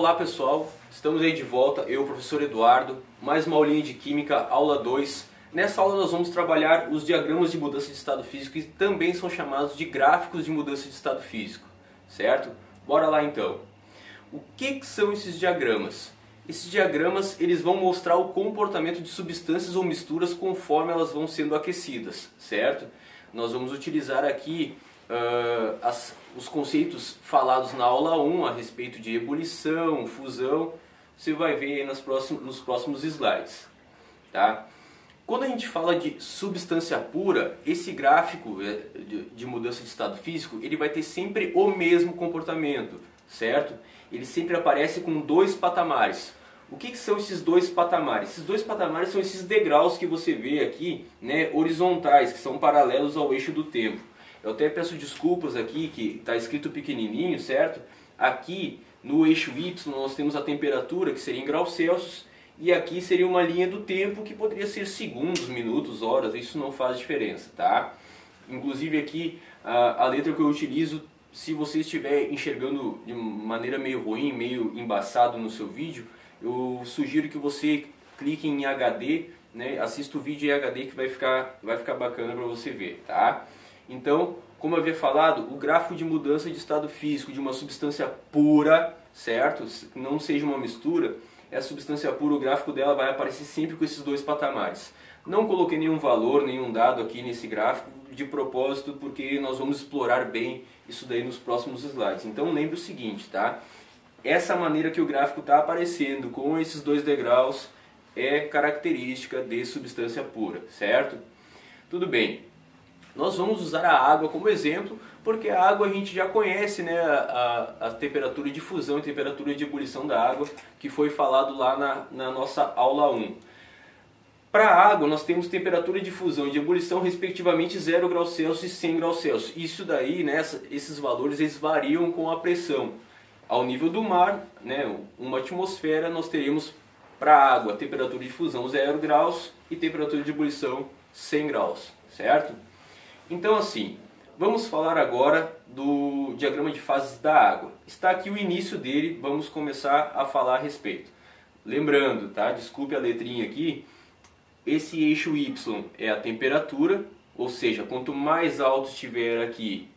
Olá pessoal, estamos aí de volta, eu, professor Eduardo, mais uma aulinha de Química, aula 2. Nessa aula nós vamos trabalhar os diagramas de mudança de estado físico, que também são chamados de gráficos de mudança de estado físico, certo? Bora lá então. O que são esses diagramas? Esses diagramas eles vão mostrar o comportamento de substâncias ou misturas conforme elas vão sendo aquecidas, certo? Nós vamos utilizar aqui os conceitos falados na aula 1 a respeito de ebulição, fusão. Você vai ver aí nos próximos slides, tá? Quando a gente fala de substância pura, esse gráfico de mudança de estado físico, ele vai ter sempre o mesmo comportamento, certo? Ele sempre aparece com dois patamares. O que são esses dois patamares? Esses dois patamares são esses degraus que você vê aqui, né, horizontais, que são paralelos ao eixo do tempo. Eu até peço desculpas aqui, que está escrito pequenininho, certo? Aqui no eixo Y nós temos a temperatura, que seria em graus Celsius, e aqui seria uma linha do tempo que poderia ser segundos, minutos, horas, isso não faz diferença, tá? Inclusive aqui a letra que eu utilizo, se você estiver enxergando de maneira meio ruim, meio embaçado no seu vídeo, eu sugiro que você clique em HD, né? Assista o vídeo em HD que vai ficar bacana para você ver, tá? Então, como eu havia falado, o gráfico de mudança de estado físico de uma substância pura, certo? Não seja uma mistura, a substância pura, o gráfico dela vai aparecer sempre com esses dois patamares. Não coloquei nenhum valor, nenhum dado aqui nesse gráfico de propósito, porque nós vamos explorar bem isso daí nos próximos slides. Então lembre o seguinte, tá? Essa maneira que o gráfico está aparecendo com esses dois degraus é característica de substância pura, certo? Tudo bem. Nós vamos usar a água como exemplo, porque a água a gente já conhece, né, a temperatura de fusão e temperatura de ebulição da água, que foi falado lá na nossa aula 1. Para a água nós temos temperatura de fusão e de ebulição respectivamente 0 graus Celsius e 100 graus Celsius. Isso daí, né, esses valores eles variam com a pressão. Ao nível do mar, né, uma atmosfera, nós teríamos para a água temperatura de fusão 0 graus e temperatura de ebulição 100 graus, certo? Então assim, vamos falar agora do diagrama de fases da água. Está aqui o início dele, vamos começar a falar a respeito. Lembrando, tá? Desculpe a letrinha aqui, esse eixo Y é a temperatura, ou seja, quanto mais alto estiver aqui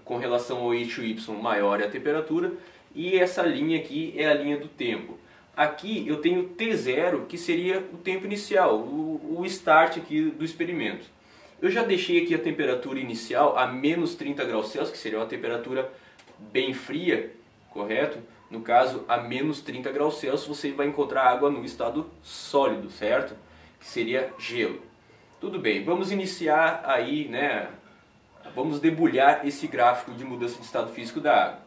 com relação ao eixo Y, maior é a temperatura, e essa linha aqui é a linha do tempo. Aqui eu tenho T0, que seria o tempo inicial, o start aqui do experimento. Eu já deixei aqui a temperatura inicial a menos 30 graus Celsius, que seria uma temperatura bem fria, correto? No caso, a menos 30 graus Celsius você vai encontrar água no estado sólido, certo? Que seria gelo. Tudo bem, vamos iniciar aí, né? Vamos debulhar esse gráfico de mudança de estado físico da água.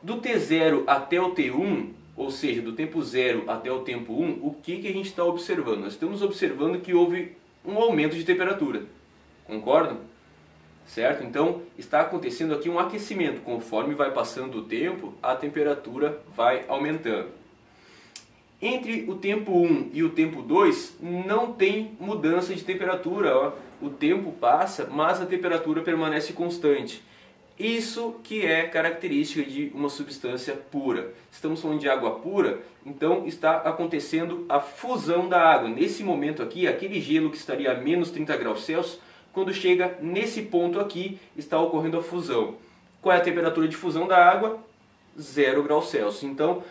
Do T0 até o T1, ou seja, do tempo 0 até o tempo 1, o que a gente está observando? Nós estamos observando que houve um aumento de temperatura, concordam? Certo? Então está acontecendo aqui um aquecimento, conforme vai passando o tempo, a temperatura vai aumentando. Entre o tempo 1 e o tempo 2 não tem mudança de temperatura, ó. O tempo passa, mas a temperatura permanece constante. Isso que é característica de uma substância pura. Estamos falando de água pura, então está acontecendo a fusão da água. Nesse momento aqui, aquele gelo que estaria a menos 30 graus Celsius, quando chega nesse ponto aqui, está ocorrendo a fusão. Qual é a temperatura de fusão da água? 0 graus Celsius. Então,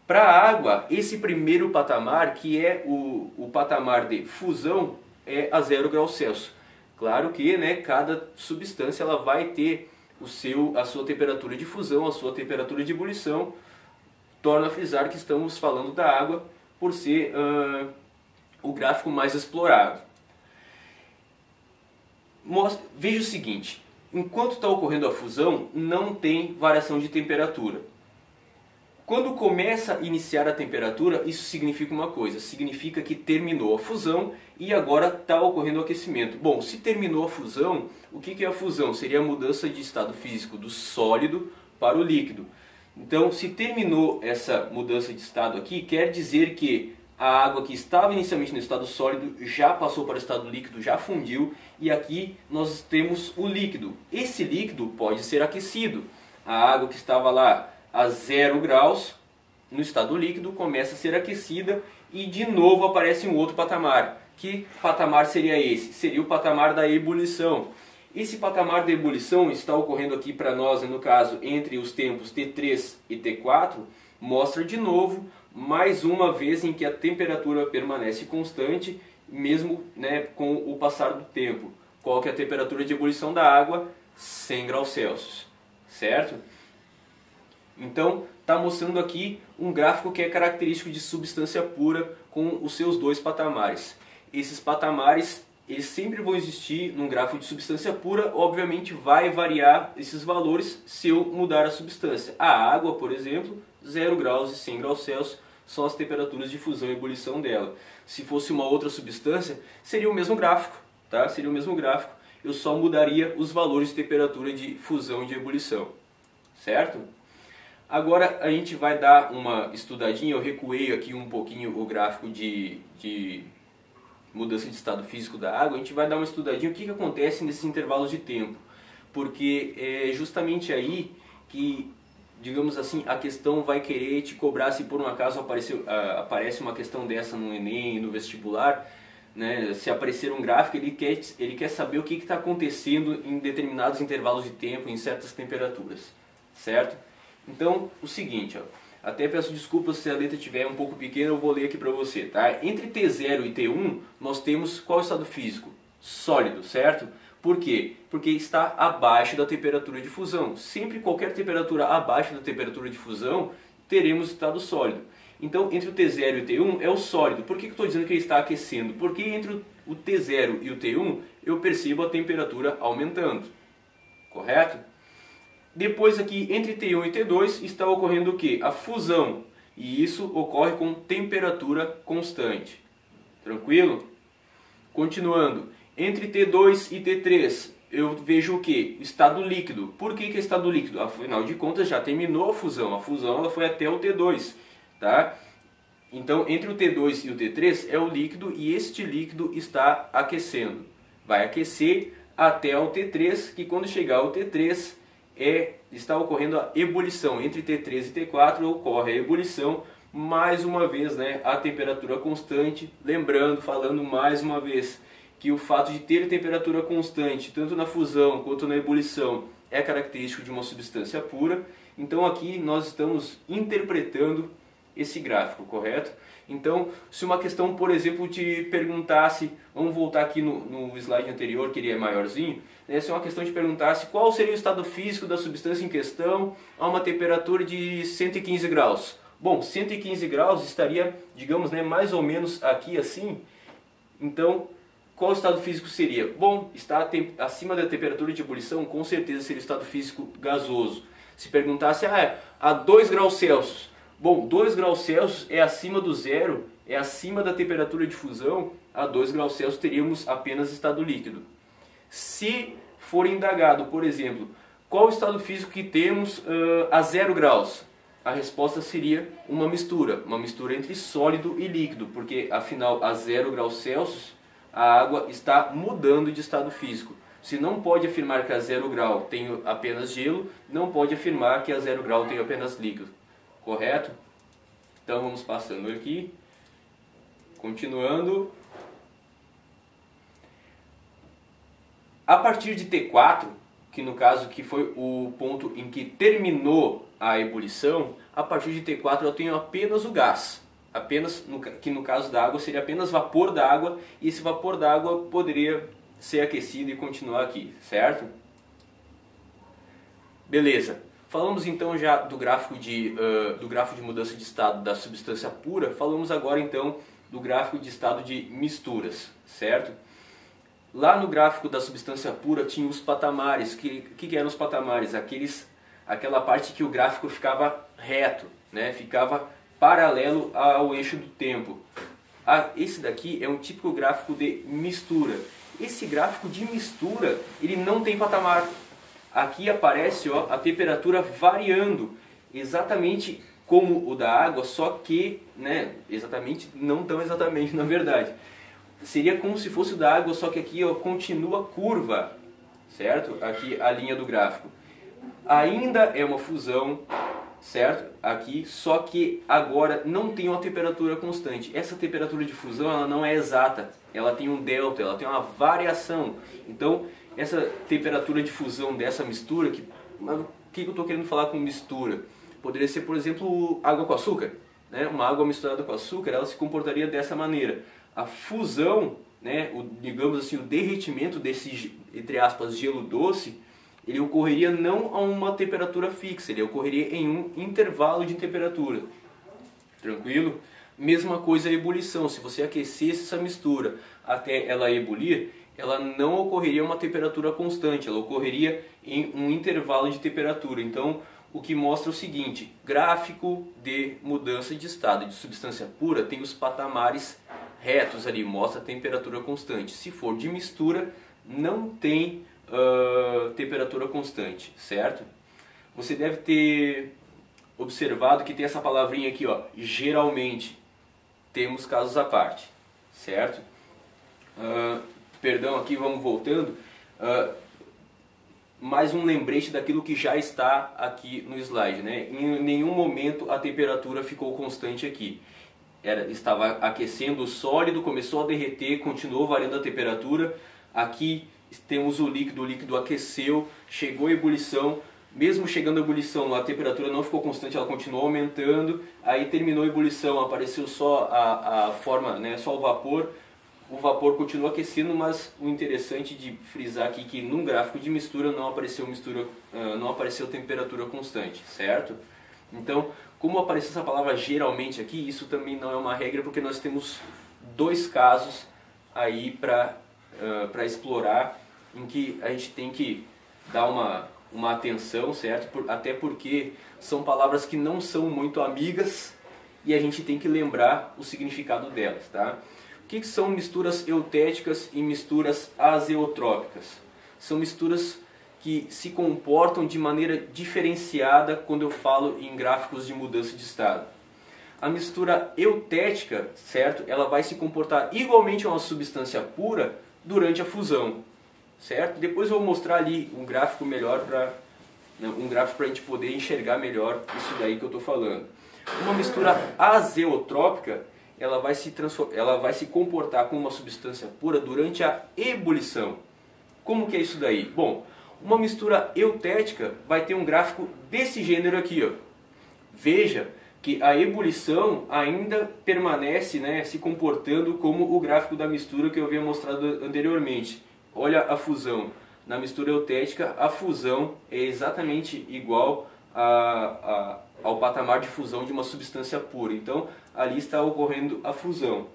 para a água, esse primeiro patamar, que é o patamar de fusão, é a 0 graus Celsius. Claro que, né, cada substância ela vai ter a sua temperatura de fusão, a sua temperatura de ebulição. Torna a frisar que estamos falando da água por ser o gráfico mais explorado. Veja o seguinte, enquanto está ocorrendo a fusão, não tem variação de temperatura. Quando começa a iniciar a temperatura, isso significa uma coisa, significa que terminou a fusão e agora está ocorrendo o aquecimento. Bom, se terminou a fusão, o que é a fusão? Seria a mudança de estado físico do sólido para o líquido. Então, se terminou essa mudança de estado aqui, quer dizer que a água que estava inicialmente no estado sólido já passou para o estado líquido, já fundiu, e aqui nós temos o líquido. Esse líquido pode ser aquecido. A água que estava lá a 0 graus no estado líquido, começa a ser aquecida e de novo aparece um outro patamar. Que patamar seria esse? Seria o patamar da ebulição. Esse patamar da ebulição está ocorrendo aqui para nós, no caso, entre os tempos T3 e T4, mostra de novo, mais uma vez, em que a temperatura permanece constante, mesmo, né, com o passar do tempo. Qual que é a temperatura de ebulição da água? 100 graus Celsius, certo? Então, está mostrando aqui um gráfico que é característico de substância pura com os seus dois patamares. Esses patamares, eles sempre vão existir num gráfico de substância pura, obviamente vai variar esses valores se eu mudar a substância. A água, por exemplo, 0 graus e 100 graus Celsius são as temperaturas de fusão e ebulição dela. Se fosse uma outra substância, seria o mesmo gráfico, tá? Seria o mesmo gráfico, eu só mudaria os valores de temperatura de fusão e de ebulição, certo? Agora a gente vai dar uma estudadinha, eu recuei aqui um pouquinho o gráfico de mudança de estado físico da água, a gente vai dar uma estudadinha o que acontece nesses intervalos de tempo, porque é justamente aí que, digamos assim, a questão vai querer te cobrar se por um acaso aparece uma questão dessa no Enem, no vestibular, né? Se aparecer um gráfico, ele quer saber o que está acontecendo em determinados intervalos de tempo, em certas temperaturas, certo? Então, o seguinte, ó, até peço desculpas se a letra estiver um pouco pequena, eu vou ler aqui para você, tá? Entre T0 e T1, nós temos qual estado físico? Sólido, certo? Por quê? Porque está abaixo da temperatura de fusão. Sempre qualquer temperatura abaixo da temperatura de fusão, teremos estado sólido. Então, entre o T0 e o T1 é o sólido. Por que eu estou dizendo que ele está aquecendo? Porque entre o T0 e o T1 eu percebo a temperatura aumentando, correto? Depois aqui, entre T1 e T2, está ocorrendo o quê? A fusão. E isso ocorre com temperatura constante. Tranquilo? Continuando. Entre T2 e T3, eu vejo o quê? Estado líquido. Por que é estado líquido? Afinal de contas, já terminou a fusão. A fusão ela foi até o T2. Tá? Então, entre o T2 e o T3 é o líquido e este líquido está aquecendo. Vai aquecer até o T3, que quando chegar ao T3... está ocorrendo a ebulição. Entre T3 e T4 ocorre a ebulição, mais uma vez, né, a temperatura constante. Lembrando, falando mais uma vez, que o fato de ter temperatura constante, tanto na fusão quanto na ebulição, é característico de uma substância pura. Então aqui nós estamos interpretando esse gráfico, correto? Então, se uma questão, por exemplo, te perguntasse, vamos voltar aqui no slide anterior, que ele é maiorzinho, né? Se uma questão te perguntasse qual seria o estado físico da substância em questão a uma temperatura de 115 graus. Bom, 115 graus estaria, digamos, né, mais ou menos aqui assim. Então, qual o estado físico seria? Bom, está acima da temperatura de ebulição, com certeza seria o estado físico gasoso. Se perguntasse, a 2 graus Celsius. Bom, 2 graus Celsius é acima do zero, é acima da temperatura de fusão, a 2 graus Celsius teríamos apenas estado líquido. Se for indagado, por exemplo, qual o estado físico que temos a 0 graus? A resposta seria uma mistura entre sólido e líquido, porque afinal a 0 graus Celsius a água está mudando de estado físico. Se não pode afirmar que a 0 grau tem apenas gelo, não pode afirmar que a 0 grau tem apenas líquido. Correto? Então vamos passando aqui. Continuando. A partir de T4, que no caso que foi o ponto em que terminou a ebulição, a partir de T4 eu tenho apenas o gás. Que no caso da água seria apenas vapor da água, e esse vapor da água poderia ser aquecido e continuar aqui, certo? Beleza. Falamos então já do gráfico de mudança de estado da substância pura, falamos agora então do gráfico de estado de misturas, certo? Lá no gráfico da substância pura tinha os patamares. Que eram os patamares? Aquela parte que o gráfico ficava reto, né? Ficava paralelo ao eixo do tempo. Esse daqui é um típico gráfico de mistura. Esse gráfico de mistura, ele não tem patamar. Aqui aparece, ó, a temperatura variando, exatamente como o da água, só que, né, não tão exatamente na verdade. Seria como se fosse o da água, só que aqui, ó, continua curva, certo? Aqui a linha do gráfico. Ainda é uma fusão, certo? Aqui, só que agora não tem uma temperatura constante. Essa temperatura de fusão ela não é exata, ela tem um delta, ela tem uma variação. Então, essa temperatura de fusão dessa mistura, o que eu estou querendo falar com mistura? Poderia ser, por exemplo, água com açúcar, né? Uma água misturada com açúcar, ela se comportaria dessa maneira. A fusão, né, digamos assim, o derretimento desse, entre aspas, gelo doce, ele ocorreria não a uma temperatura fixa, ele ocorreria em um intervalo de temperatura. Tranquilo? Mesma coisa a ebulição. Se você aquecesse essa mistura até ela ebulir, ela não ocorreria uma temperatura constante, ela ocorreria em um intervalo de temperatura. Então, o que mostra o seguinte: gráfico de mudança de estado de substância pura tem os patamares retos ali, mostra a temperatura constante. Se for de mistura, não tem temperatura constante, certo? Você deve ter observado que tem essa palavrinha aqui, ó, geralmente. Temos casos à parte, certo? Perdão, aqui vamos voltando. Mais um lembrete daquilo que já está aqui no slide, né? Em nenhum momento a temperatura ficou constante aqui. Estava aquecendo o sólido, começou a derreter, continuou variando a temperatura. Aqui temos o líquido aqueceu, chegou a ebulição. Mesmo chegando a ebulição, a temperatura não ficou constante, ela continuou aumentando. Aí terminou a ebulição, apareceu só a forma, né, só o vapor. O vapor continua aquecendo, mas o interessante de frisar aqui é que num gráfico de mistura não apareceu temperatura constante, certo? Então, como apareceu essa palavra geralmente aqui, isso também não é uma regra, porque nós temos dois casos aí para explorar, em que a gente tem que dar uma atenção, certo? Até porque são palavras que não são muito amigas e a gente tem que lembrar o significado delas, tá? O que são misturas eutéticas e misturas azeotrópicas? São misturas que se comportam de maneira diferenciada quando eu falo em gráficos de mudança de estado. A mistura eutética, certo? Ela vai se comportar igualmente a uma substância pura durante a fusão, certo? Depois eu vou mostrar ali um gráfico melhor para a gente poder enxergar melhor isso daí que eu estou falando. Uma mistura azeotrópica, ela vai se comportar como uma substância pura durante a ebulição. Como que é isso daí? Bom, uma mistura eutética vai ter um gráfico desse gênero aqui, ó. Veja que a ebulição ainda permanece, né, se comportando como o gráfico da mistura que eu havia mostrado anteriormente. Olha a fusão. Na mistura eutética, a fusão é exatamente igual ao patamar de fusão de uma substância pura. Então, ali está ocorrendo a fusão.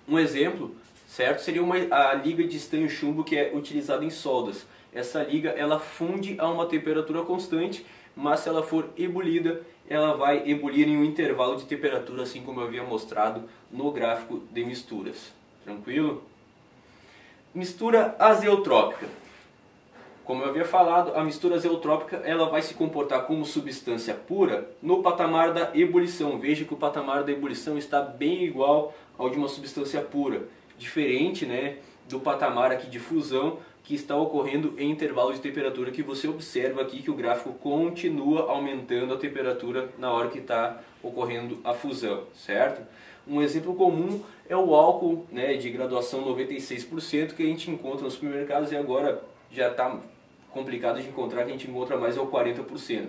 Um exemplo, certo, seria a liga de estanho-chumbo que é utilizada em soldas. Essa liga ela funde a uma temperatura constante, mas se ela for ebulida, ela vai ebulir em um intervalo de temperatura, assim como eu havia mostrado no gráfico de misturas. Tranquilo? Mistura azeotrópica. Como eu havia falado, a mistura azeotrópica ela vai se comportar como substância pura no patamar da ebulição. Veja que o patamar da ebulição está bem igual ao de uma substância pura, diferente, né, do patamar aqui de fusão que está ocorrendo em intervalo de temperatura, que você observa aqui que o gráfico continua aumentando a temperatura na hora que está ocorrendo a fusão, certo? Um exemplo comum é o álcool, né, de graduação 96% que a gente encontra nos supermercados, e agora já está complicado de encontrar, que a gente encontra mais é o 40%.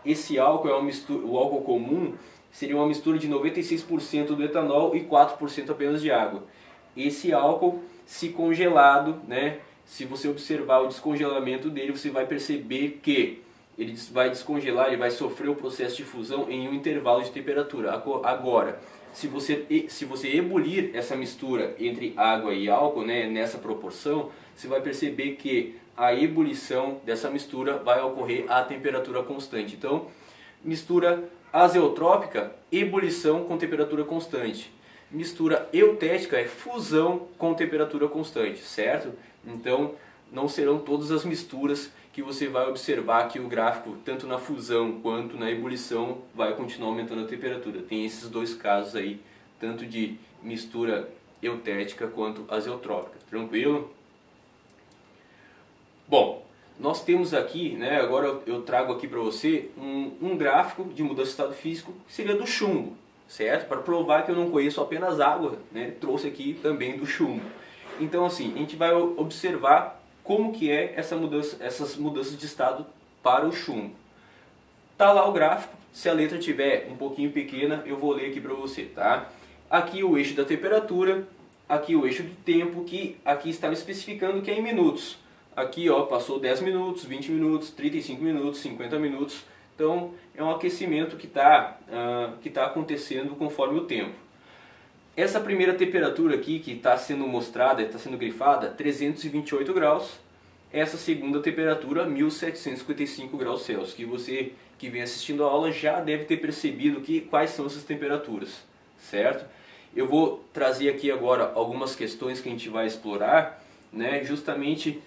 Esse álcool o álcool comum seria uma mistura de 96% do etanol e 4% apenas de água. Esse álcool, se congelado, né, se você observar o descongelamento dele, você vai perceber que ele vai descongelar, ele vai sofrer o processo de fusão em um intervalo de temperatura. Agora, se você ebulir essa mistura entre água e álcool, né, nessa proporção, você vai perceber que a ebulição dessa mistura vai ocorrer a temperatura constante. Então, mistura azeotrópica, ebulição com temperatura constante. Mistura eutética é fusão com temperatura constante, certo? Então, não serão todas as misturas que você vai observar que o gráfico, tanto na fusão quanto na ebulição, vai continuar aumentando a temperatura. Tem esses dois casos aí, tanto de mistura eutética quanto azeotrópica. Tranquilo? Bom, nós temos aqui, né, agora eu trago aqui para você um gráfico de mudança de estado físico que seria do chumbo, certo? Para provar que eu não conheço apenas água, né, trouxe aqui também do chumbo. Então assim, a gente vai observar como que é essas mudanças de estado para o chumbo. Tá lá o gráfico, se a letra tiver um pouquinho pequena, eu vou ler aqui para você, tá? Aqui o eixo da temperatura, aqui o eixo do tempo, que aqui está me especificando que é em minutos. Aqui ó, passou 10 minutos, 20 minutos, 35 minutos, 50 minutos. Então é um aquecimento que tá acontecendo conforme o tempo. Essa primeira temperatura aqui que está sendo mostrada, está sendo grifada, 328 graus. Essa segunda temperatura, 1755 graus Celsius, que você que vem assistindo a aula já deve ter percebido quais são essas temperaturas, certo? Eu vou trazer aqui agora algumas questões que a gente vai explorar, né, justamente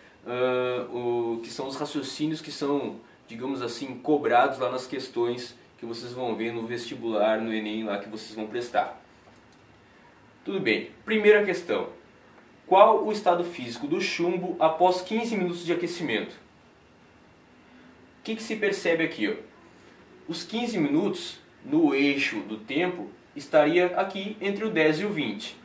o que são os raciocínios que são, digamos assim, cobrados lá nas questões que vocês vão ver no vestibular, no Enem lá que vocês vão prestar. Tudo bem, primeira questão. Qual o estado físico do chumbo após 15 minutos de aquecimento? O que se percebe aqui? Ó? Os 15 minutos no eixo do tempo estaria aqui entre o 10 e o 20.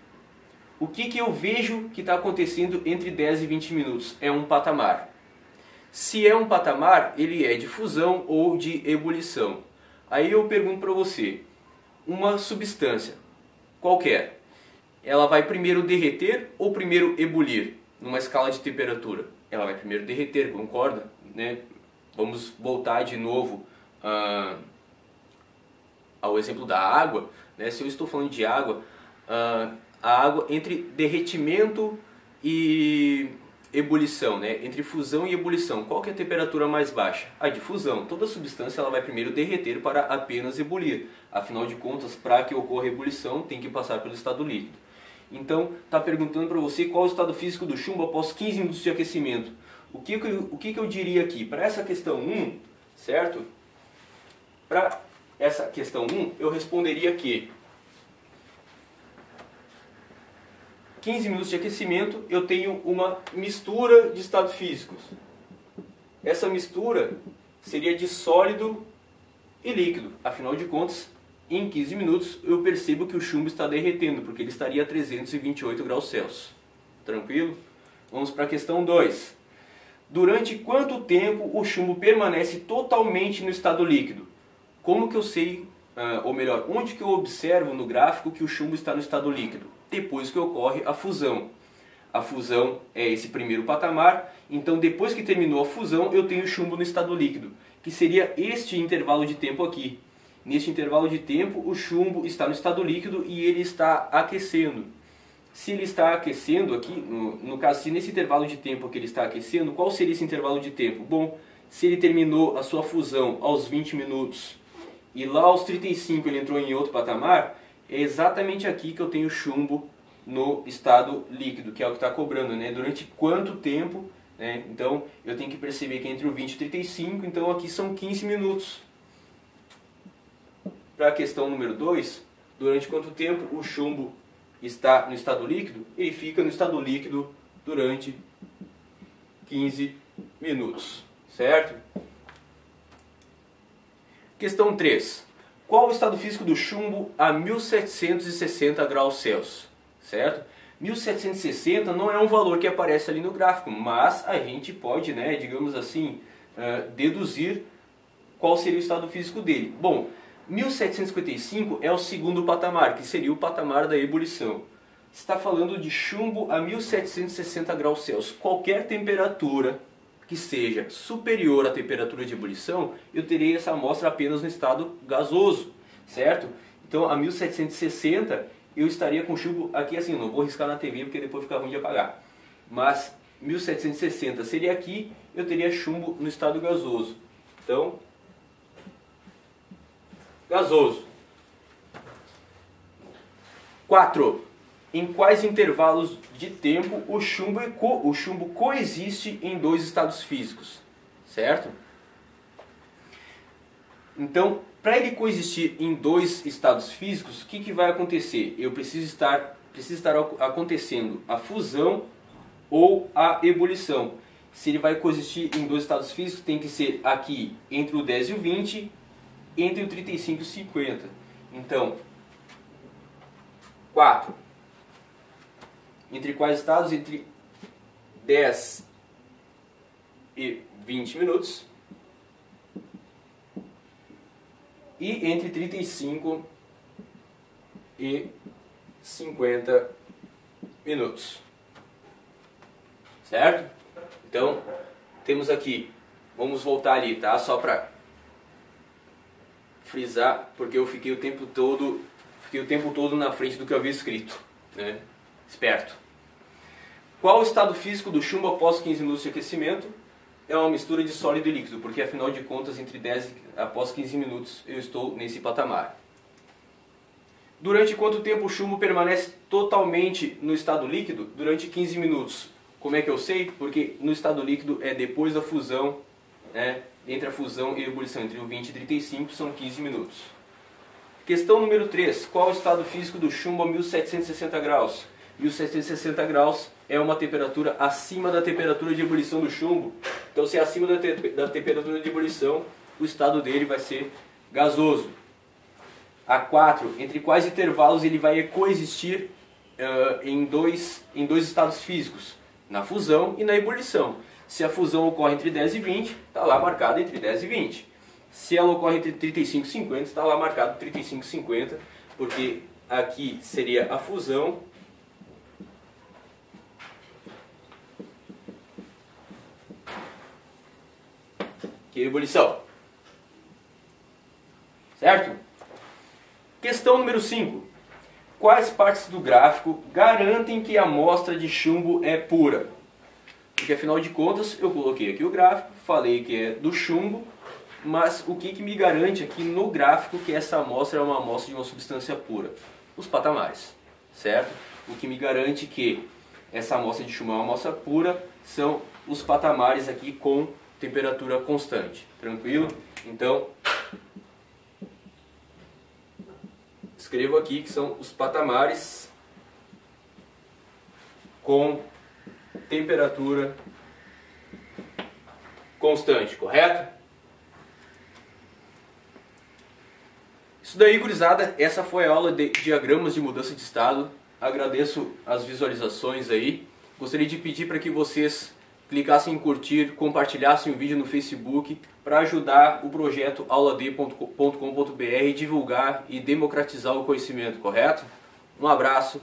O que eu vejo que está acontecendo entre 10 e 20 minutos? É um patamar. Se é um patamar, ele é de fusão ou de ebulição. Aí eu pergunto para você, uma substância qualquer, ela vai primeiro derreter ou primeiro ebulir numa escala de temperatura? Ela vai primeiro derreter, concorda? Né? Vamos voltar de novo ao exemplo da água. Né? Se eu estou falando de água, a água entre derretimento e ebulição, né? Entre fusão e ebulição, qual que é a temperatura mais baixa? A de fusão. Toda substância ela vai primeiro derreter para apenas ebulir. Afinal de contas, para que ocorra a ebulição, tem que passar pelo estado líquido. Então, está perguntando para você qual é o estado físico do chumbo após 15 minutos de aquecimento. O que eu diria aqui? Para essa questão 1, certo? Para essa questão 1, eu responderia que 15 minutos de aquecimento, eu tenho uma mistura de estados físicos. Essa mistura seria de sólido e líquido. Afinal de contas, em 15 minutos eu percebo que o chumbo está derretendo, porque ele estaria a 328 graus Celsius. Tranquilo? Vamos para a questão 2. Durante quanto tempo o chumbo permanece totalmente no estado líquido? Como que eu sei, ou melhor, onde que eu observo no gráfico que o chumbo está no estado líquido? Depois que ocorre a fusão. A fusão é esse primeiro patamar, então depois que terminou a fusão eu tenho chumbo no estado líquido, que seria este intervalo de tempo aqui. Neste intervalo de tempo o chumbo está no estado líquido e ele está aquecendo. Se ele está aquecendo aqui, no caso, se nesse intervalo de tempo que ele está aquecendo, qual seria esse intervalo de tempo? Bom, se ele terminou a sua fusão aos 20 minutos e lá aos 35 ele entrou em outro patamar, é exatamente aqui que eu tenho chumbo no estado líquido, que é o que está cobrando, né? Durante quanto tempo, né? Então eu tenho que perceber que entre o 20 e 35, então aqui são 15 minutos. Para a questão número 2, durante quanto tempo o chumbo está no estado líquido? Ele fica no estado líquido durante 15 minutos, certo? Questão 3. Qual o estado físico do chumbo a 1760 graus Celsius? Certo? 1760 não é um valor que aparece ali no gráfico, mas a gente pode, né, digamos assim, deduzir qual seria o estado físico dele. Bom, 1755 é o segundo patamar, que seria o patamar da ebulição. Está falando de chumbo a 1760 graus Celsius. Qualquer temperatura que seja superior à temperatura de ebulição, eu terei essa amostra apenas no estado gasoso, certo? Então a 1760 eu estaria com chumbo aqui assim, não vou riscar na TV porque depois fica ruim de apagar. Mas 1760 seria aqui, eu teria chumbo no estado gasoso. Então, gasoso. 4. Em quais intervalos de tempo o chumbo coexiste em dois estados físicos? Certo? Então, para ele coexistir em dois estados físicos, o que vai acontecer? Eu preciso estar acontecendo a fusão ou a ebulição. se ele vai coexistir em dois estados físicos, tem que ser aqui entre o 10 e o 20, entre o 35 e o 50. Então, 4. Entre quais estados? Entre 10 e 20 minutos. E entre 35 e 50 minutos. Certo? Então, temos aqui, vamos voltar ali, tá? Só para frisar, porque eu fiquei o tempo todo na frente do que eu havia escrito, né? Esperto. Qual o estado físico do chumbo após 15 minutos de aquecimento? É uma mistura de sólido e líquido, porque afinal de contas, entre 10 e após 15 minutos eu estou nesse patamar. Durante quanto tempo o chumbo permanece totalmente no estado líquido? Durante 15 minutos. Como é que eu sei? Porque no estado líquido é depois da fusão, né? Entre a fusão e a ebulição, entre o 20 e 35 são 15 minutos. Questão número 3. Qual o estado físico do chumbo a 1760 graus? 1760 graus é uma temperatura acima da temperatura de ebulição do chumbo. Então, se é acima da temperatura de ebulição, o estado dele vai ser gasoso. A 4. Entre quais intervalos ele vai coexistir em dois estados físicos? Na fusão e na ebulição. Se a fusão ocorre entre 10 e 20, está lá marcado entre 10 e 20. Se ela ocorre entre 35 e 50, está lá marcado 35 e 50, porque aqui seria a fusão que é a ebulição. Certo? Questão número 5. Quais partes do gráfico garantem que a amostra de chumbo é pura? Porque afinal de contas eu coloquei aqui o gráfico, falei que é do chumbo, mas o que me garante aqui no gráfico que essa amostra é uma amostra de uma substância pura? Os patamares, certo? O que me garante que essa amostra de chumbo é uma amostra pura são os patamares aqui com temperatura constante. Tranquilo? Então, escrevo aqui que são os patamares com temperatura constante, correto? Isso daí, gurizada, essa foi a aula de diagramas de mudança de estado. Agradeço as visualizações aí. Gostaria de pedir para que vocês clicassem em curtir, compartilhassem o vídeo no Facebook para ajudar o projeto aulad.com.br, divulgar e democratizar o conhecimento, correto? Um abraço,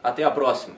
até a próxima!